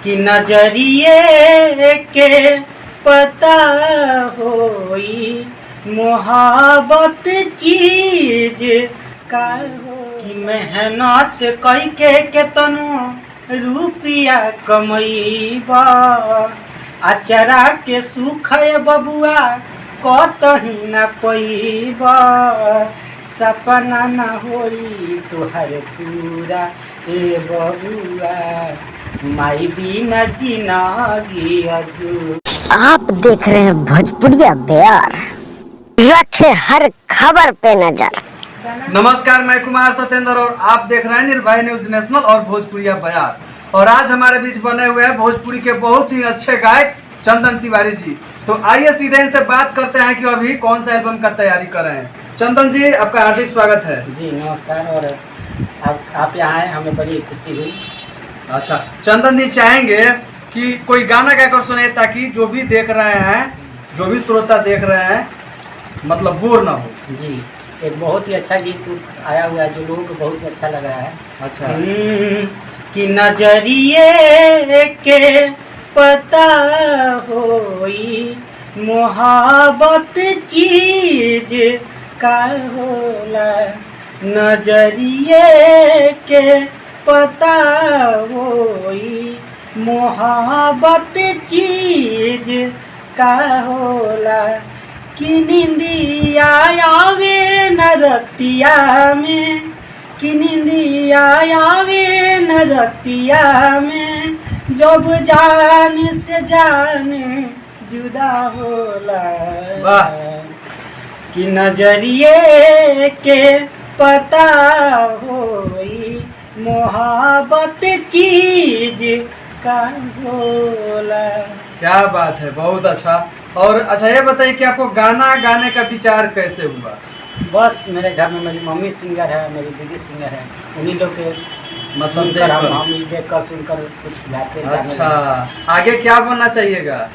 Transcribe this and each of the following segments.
कि नजरिए के पता होई मोहब्बत चीज का हो कि मेहनत कई के केतनो रुपया कमईबा अचरा के सुख बबुआ कतही न पैबा सपना न होई तोहर पूरा ए बबुआ माई बिना जिंदगी अधूरा। आप देख रहे हैं भोजपुरिया बयार, रखे हर खबर पे नजर। नमस्कार, मैं कुमार सत्येंद्र और आप देख रहे हैं निर्भय न्यूज नेशनल और भोजपुरिया बयार। और आज हमारे बीच बने हुए हैं भोजपुरी के बहुत ही अच्छे गायक चंदन तिवारी जी। तो आइए सीधे इनसे बात करते हैं कि अभी कौन सा एल्बम का तैयारी कर रहे हैं। चंदन जी, आपका हार्दिक स्वागत है। जी नमस्कार। और आप यहाँ आए, हमें बड़ी खुशी हुई। अच्छा चंदन जी, चाहेंगे कि कोई गाना गाकर सुने ताकि जो भी देख रहे हैं, जो भी श्रोता देख रहे हैं, मतलब बोर ना हो। जी, एक बहुत ही अच्छा गीत आया हुआ है जो लोगों को बहुत ही अच्छा लग रहा है। अच्छा कि नजरिए के पता होई मोहब्बत चीज का होला, नजरिए के पता होई मोहब्बत चीज का होला कि निंदिया आवे न रतिया में, कि निंदिया आवे न रतिया में, जब जान से जान जुदा होला। वाह। कि नजरिए के पता होई मोहब्बत चीज का होला। क्या बात है, बहुत अच्छा। और अच्छा ये बताइए कि आपको गाना गाने का विचार कैसे हुआ? बस मेरे घर में मेरी मम्मी सिंगर है, मेरी दीदी सिंगर है, उन्हीं लोग के मतलब सुनकर हम देखकर सुनकर कुछ गाते हैं। अच्छा, आगे क्या बनना चाहिएगा?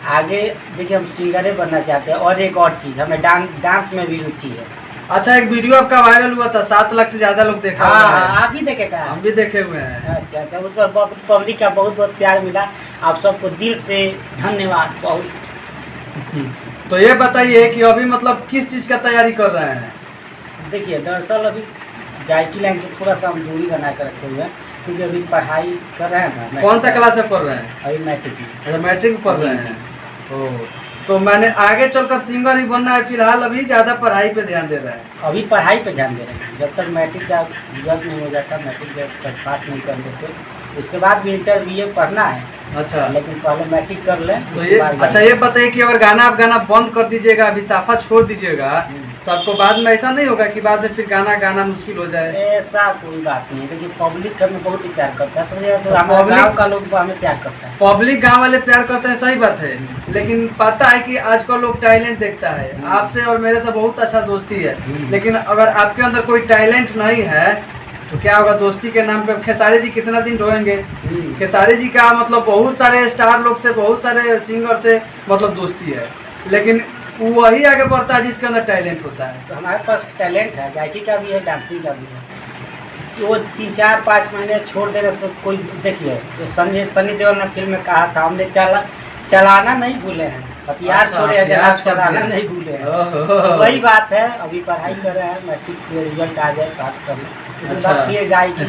आगे देखिए, हम सिंगरे बनना चाहते हैं। और एक और चीज़, हमें डांस में भी रुचि है। अच्छा, एक वीडियो आपका वायरल हुआ था, 7 लाख से ज्यादा लोग देखा हुआ है। हाँ, आप भी देखे का? हम भी देखे हुए हैं। अच्छा, उस पर पब्लिक का बहुत बहुत प्यार मिला। आप सबको दिल से धन्यवाद। बहुत तो ये बताइए कि अभी मतलब किस चीज का तैयारी कर रहे हैं? देखिए, दरअसल अभी गायकी लाइन से थोड़ा सा हम दूरी बना कर रखे हुए हैं, क्योंकि अभी पढ़ाई कर रहे हैं ना। कौन सा क्लास में पढ़ रहे हैं? अभी मैट्रिक में। अच्छा, मैट्रिक में पढ़ रहे हैं। ओह, तो मैंने आगे चलकर सिंगर ही बनना है, फिलहाल अभी ज्यादा पढ़ाई पे ध्यान दे रहे हैं। अभी पढ़ाई पे ध्यान दे रहे हैं। जब तक मैट्रिक का रिजल्ट नहीं हो जाता, मैट्रिक जब तक पास नहीं कर लेते, उसके बाद भी इंटर BA पढ़ना है। अच्छा, लेकिन पहले मैट्रिक कर लें। तो ये अच्छा ये बताइए कि अगर गाना आप गाना बंद कर दीजिएगा, अभी साफा छोड़ दीजिएगा, तो आपको बाद में ऐसा नहीं होगा कि बाद में फिर गाना गाना मुश्किल हो जाए? ऐसा कोई बात नहीं है। देखिए, पब्लिक हमें बहुत ही प्यार करता है, समझे? तो हमारे गाँव का लोग हमें प्यार करता है। पब्लिक गांव वाले प्यार करते हैं, सही बात है। लेकिन पता है कि आजकल लोग टैलेंट देखता है। आपसे और मेरे से बहुत अच्छा दोस्ती है, लेकिन अगर आपके अंदर कोई टैलेंट नहीं है तो क्या होगा? दोस्ती के नाम पे खेसारी जी कितना दिन रोएंगे? खेसारी जी का मतलब बहुत सारे स्टार लोग से, बहुत सारे सिंगर से मतलब दोस्ती है, लेकिन वही आगे बढ़ता है जिसके अंदर टैलेंट होता है। तो हमारे पास टैलेंट है, गायकी का भी है, डांसिंग का भी है। वो 3-4-5 महीने छोड़ देने से कोई, देखिए सनी देओल ने फिल्म में कहा था, हमने चलाना नहीं भूले हैं, हथियार अच्छा, छोड़े हैं, चलाना नहीं भूले हैं। वही बात है। अभी पढ़ाई कर रहे हैं, मैट्रिक के रिजल्ट आ जाए, पास कर लें, उसके अच्छा। बाद फिर गायकी।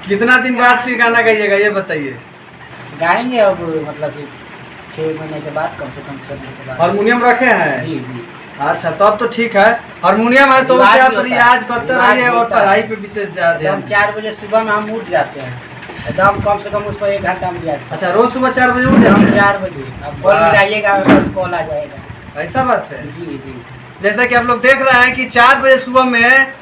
कितना दिन बाद फिर गाना गाइएगा ये बताइए? गाएंगे अब, मतलब कि 6 महीने के बाद, कम से कम 6 महीने के बाद। हारमोनियम रखे हैं? जी जी। अच्छा, तब तो ठीक है। हारमोनियम है तो उससे आप रियाज करते रहिए और पढ़ाई पे विशेष ध्यान। हम 4 बजे सुबह में हम उठ जाते हैं, एकदम कम से कम उस पर 1 घंटा हम रियाज। अच्छा, रोज सुबह 4 बजे उठ जाते हम हैं? 4 बजे। अब कॉल मिलाइएगा, बस कॉल आ जाएगा। ऐसा बात है? जी जी। जैसा कि आप लोग देख रहे हैं कि 4 बजे सुबह में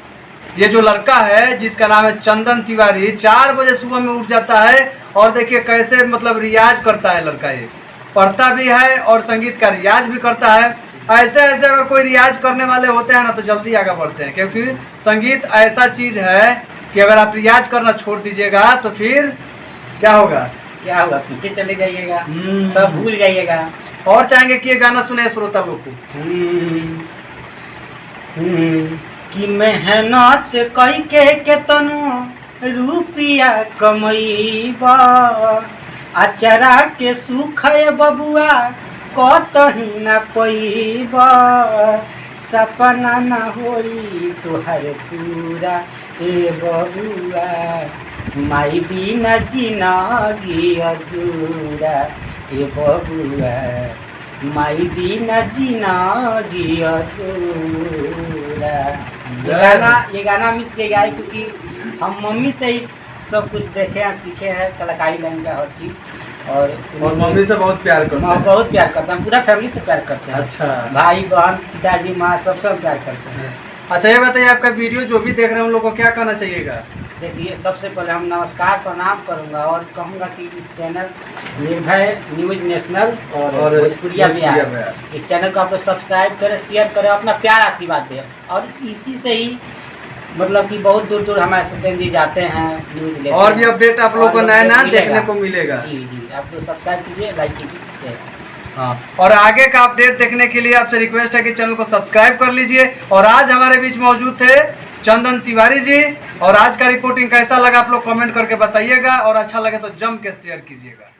ये जो लड़का है जिसका नाम है चंदन तिवारी, 4 बजे सुबह में उठ जाता है और देखिए कैसे मतलब रियाज करता है लड़का। ये पढ़ता भी है और संगीत का रियाज भी करता है। ऐसे ऐसे अगर कोई रियाज करने वाले होते हैं ना तो जल्दी आगे बढ़ते हैं, क्योंकि संगीत ऐसा चीज़ है कि अगर आप रियाज करना छोड़ दीजिएगा तो फिर क्या होगा? क्या होगा? पीछे चले जाइएगा, सब भूल जाइएगा। और चाहेंगे कि ये गाना सुने श्रोता लोग को। कि मेहनत कई के केतनो रुपया कमैबा अचरा के सुख बबुआ कतही न पैबा सपना न होई तोहर पूरा ए बबुआ माई बिना जिंदगी अधूरा ए बबुआ माई बिना जिंदगी अधूरा। ये गाना हम इसलिए गाए क्योंकि हम मम्मी से ही सब कुछ देखे हैं, सीखे हैं, कलाकारी लाइन का हर चीज़। और मम्मी से बहुत प्यार करते हैं। बहुत प्यार करते हैं, पूरा फैमिली से प्यार करते हैं। अच्छा, भाई बहन पिताजी माँ सबसे प्यार करते हैं। अच्छा ये बताइए, आपका वीडियो जो भी देख रहे हैं उन लोगों को क्या कहना चाहिएगा? देखिए, सबसे पहले हम नमस्कार प्रणाम करूंगा और कहूंगा कि इस चैनल निर्भय न्यूज नेशनल और भोजपुरिया बिहार, इस चैनल को आप लोग सब्सक्राइब करें, शेयर करें, अपना प्यार आशीर्वाद दें। और इसी से ही मतलब कि बहुत दूर दूर हमारे सत्येंद्र जी जाते हैं न्यूज लेते और भी अपडेट आप लोगों को नया नया देखने को मिलेगा। जी जी, आप लोग सब्सक्राइब कीजिए, लाइक कीजिए। हाँ, और आगे का अपडेट देखने के लिए आपसे रिक्वेस्ट है कि चैनल को सब्सक्राइब कर लीजिए। और आज हमारे बीच मौजूद थे चंदन तिवारी जी। और आज का रिपोर्टिंग कैसा लगा आप लोग कमेंट करके बताइएगा, और अच्छा लगे तो जम के शेयर कीजिएगा।